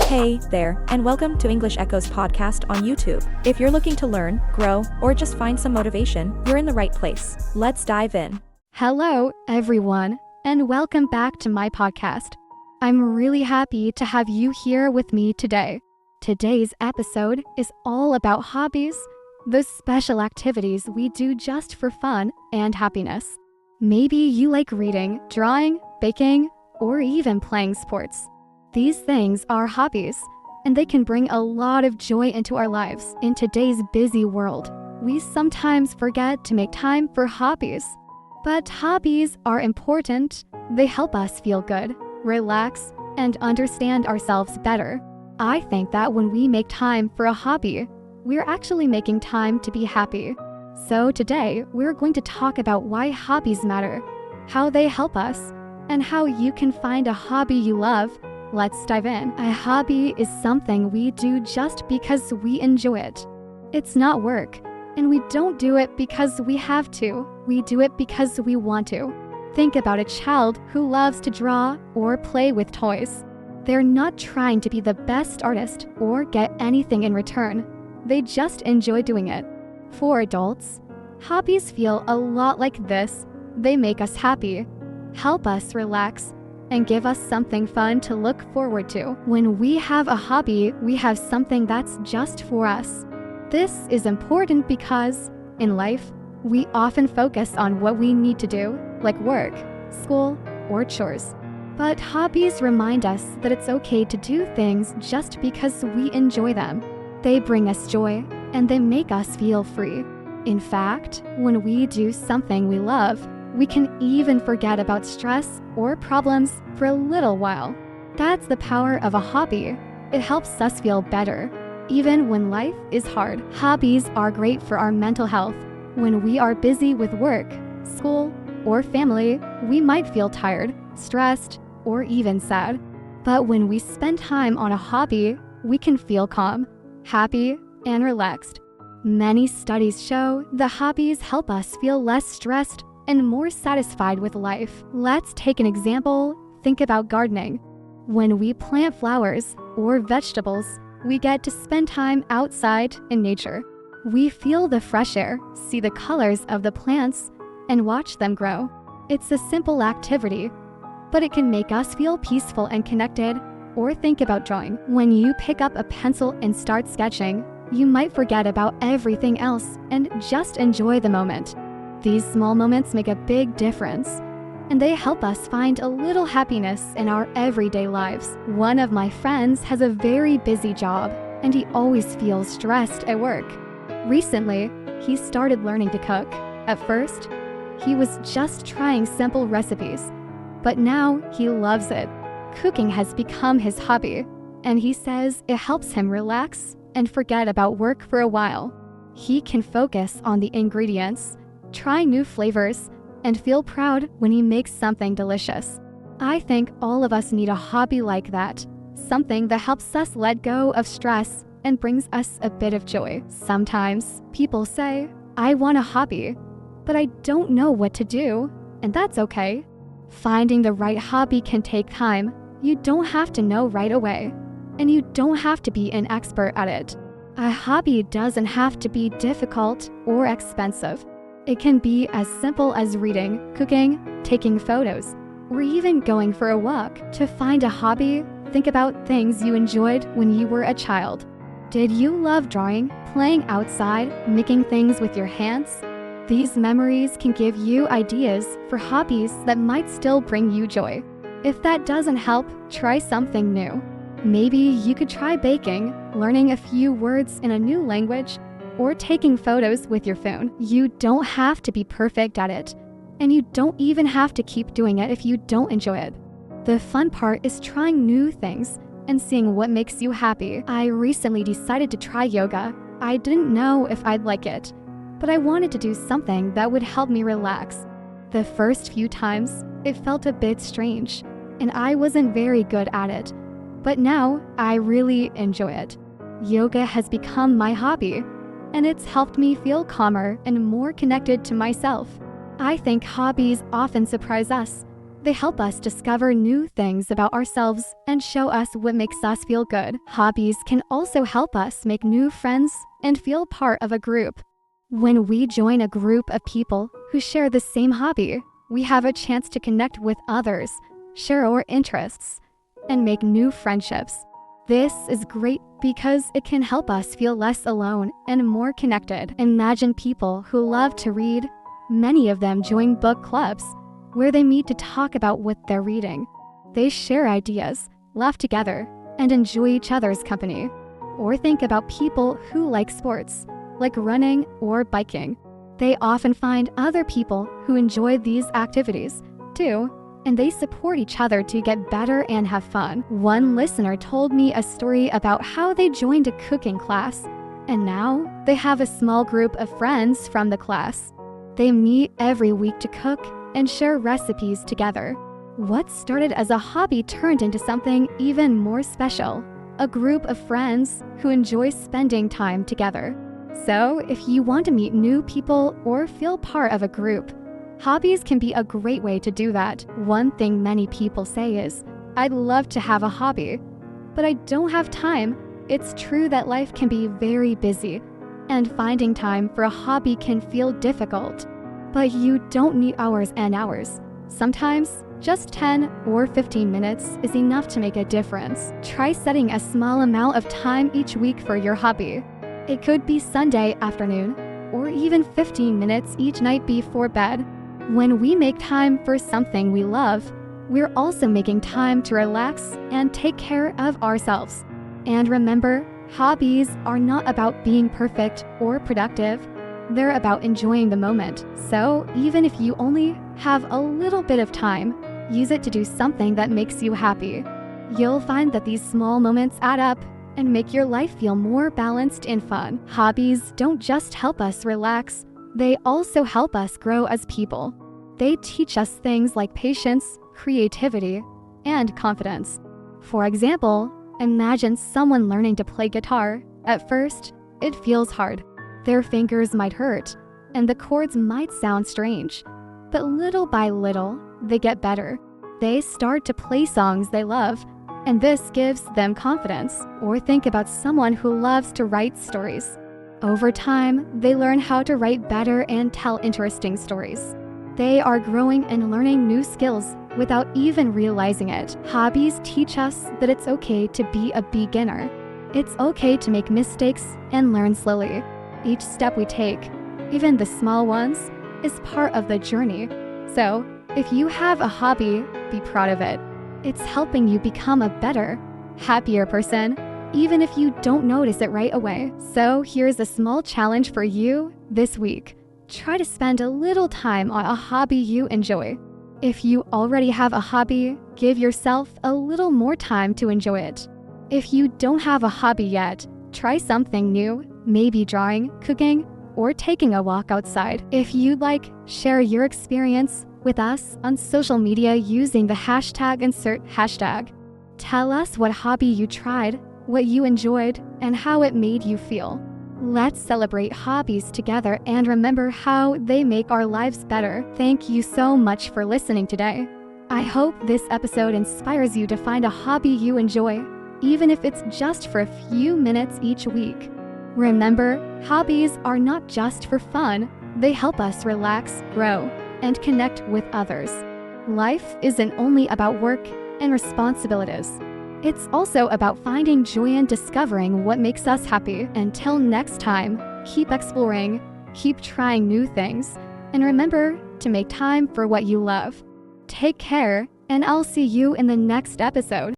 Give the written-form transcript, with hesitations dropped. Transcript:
Hey there, and welcome to English Echoes podcast on YouTube. If you're looking to learn, grow, or just find some motivation, you're in the right place. Let's dive in. Hello, everyone, and welcome back to my podcast. I'm really happy to have you here with me today. Today's episode is all about hobbies, those special activities we do just for fun and happiness. Maybe you like reading, drawing, baking, or even playing sports. These things are hobbies, and they can bring a lot of joy into our lives. In today's busy world, we sometimes forget to make time for hobbies. But hobbies are important. They help us feel good, relax, and understand ourselves better. I think that when we make time for a hobby, we're actually making time to be happy. So today, we're going to talk about why hobbies matter, how they help us, and how you can find a hobby you love. Let's dive in. A hobby is something we do just because we enjoy it. It's not work, and we don't do it because we have to. We do it because we want to. Think about a child who loves to draw or play with toys. They're not trying to be the best artist or get anything in return. They just enjoy doing it. For adults, hobbies feel a lot like this. They make us happy, help us relax, and give us something fun to look forward to. When we have a hobby, we have something that's just for us. This is important because, in life, we often focus on what we need to do, like work, school, or chores. But hobbies remind us that it's okay to do things just because we enjoy them. They bring us joy, and they make us feel free. In fact, when we do something we love, we can even forget about stress or problems for a little while. That's the power of a hobby. It helps us feel better, even when life is hard. Hobbies are great for our mental health. When we are busy with work, school, or family, we might feel tired, stressed, or even sad. But when we spend time on a hobby, we can feel calm, happy, and relaxed. Many studies show that hobbies help us feel less stressed and more satisfied with life. Let's take an example. Think about gardening. When we plant flowers or vegetables, we get to spend time outside in nature. We feel the fresh air, see the colors of the plants, and watch them grow. It's a simple activity, but it can make us feel peaceful and connected. Or think about drawing. When you pick up a pencil and start sketching, you might forget about everything else and just enjoy the moment. These small moments make a big difference, and they help us find a little happiness in our everyday lives. One of my friends has a very busy job, and he always feels stressed at work. Recently, he started learning to cook. At first, he was just trying simple recipes, but now he loves it. Cooking has become his hobby, and he says it helps him relax and forget about work for a while. He can focus on the ingredients, try new flavors, and feel proud when he makes something delicious. I think all of us need a hobby like that, something that helps us let go of stress and brings us a bit of joy. Sometimes people say, "I want a hobby, but I don't know what to do," and that's okay. Finding the right hobby can take time. You don't have to know right away, and you don't have to be an expert at it. A hobby doesn't have to be difficult or expensive. It can be as simple as reading, cooking, taking photos, or even going for a walk. To find a hobby, think about things you enjoyed when you were a child. Did you love drawing, playing outside, making things with your hands? These memories can give you ideas for hobbies that might still bring you joy. If that doesn't help, try something new. Maybe you could try baking, learning a few words in a new language, or taking photos with your phone. You don't have to be perfect at it, and you don't even have to keep doing it if you don't enjoy it. The fun part is trying new things and seeing what makes you happy. I recently decided to try yoga. I didn't know if I'd like it, but I wanted to do something that would help me relax. The first few times, it felt a bit strange, and I wasn't very good at it, but now I really enjoy it. Yoga has become my hobby, and it's helped me feel calmer and more connected to myself. I think hobbies often surprise us. They help us discover new things about ourselves and show us what makes us feel good. Hobbies can also help us make new friends and feel part of a group. When we join a group of people who share the same hobby, we have a chance to connect with others, share our interests, and make new friendships. This is great because it can help us feel less alone and more connected. Imagine people who love to read. Many of them join book clubs, where they meet to talk about what they're reading. They share ideas, laugh together, and enjoy each other's company. Or think about people who like sports, like running or biking. They often find other people who enjoy these activities, too, and they support each other to get better and have fun. One listener told me a story about how they joined a cooking class, and now they have a small group of friends from the class. They meet every week to cook and share recipes together. What started as a hobby turned into something even more special, a group of friends who enjoy spending time together. So, if you want to meet new people or feel part of a group, hobbies can be a great way to do that. One thing many people say is, "I'd love to have a hobby, but I don't have time." It's true that life can be very busy, and finding time for a hobby can feel difficult. But you don't need hours and hours. Sometimes, just 10 or 15 minutes is enough to make a difference. Try setting a small amount of time each week for your hobby. It could be Sunday afternoon, or even 15 minutes each night before bed. When we make time for something we love, we're also making time to relax and take care of ourselves. And remember, hobbies are not about being perfect or productive. They're about enjoying the moment. So even if you only have a little bit of time, use it to do something that makes you happy. You'll find that these small moments add up and make your life feel more balanced and fun. Hobbies don't just help us relax, they also help us grow as people. They teach us things like patience, creativity, and confidence. For example, imagine someone learning to play guitar. At first, it feels hard. Their fingers might hurt, and the chords might sound strange. But little by little, they get better. They start to play songs they love, and this gives them confidence. Or think about someone who loves to write stories. Over time, they learn how to write better and tell interesting stories. They are growing and learning new skills without even realizing it. Hobbies teach us that it's okay to be a beginner. It's okay to make mistakes and learn slowly. Each step we take, even the small ones, is part of the journey. So, if you have a hobby, be proud of it. It's helping you become a better, happier person, even if you don't notice it right away. So here's a small challenge for you this week. Try to spend a little time on a hobby you enjoy. If you already have a hobby, give yourself a little more time to enjoy it. If you don't have a hobby yet, try something new, maybe drawing, cooking, or taking a walk outside. If you'd like, share your experience with us on social media using the #insert#. Tell us what hobby you tried, what you enjoyed, and how it made you feel. Let's celebrate hobbies together and remember how they make our lives better. Thank you so much for listening today. I hope this episode inspires you to find a hobby you enjoy, even if it's just for a few minutes each week. Remember, hobbies are not just for fun, they help us relax, grow, and connect with others. Life isn't only about work and responsibilities. It's also about finding joy and discovering what makes us happy. Until next time, keep exploring, keep trying new things, and remember to make time for what you love. Take care, and I'll see you in the next episode.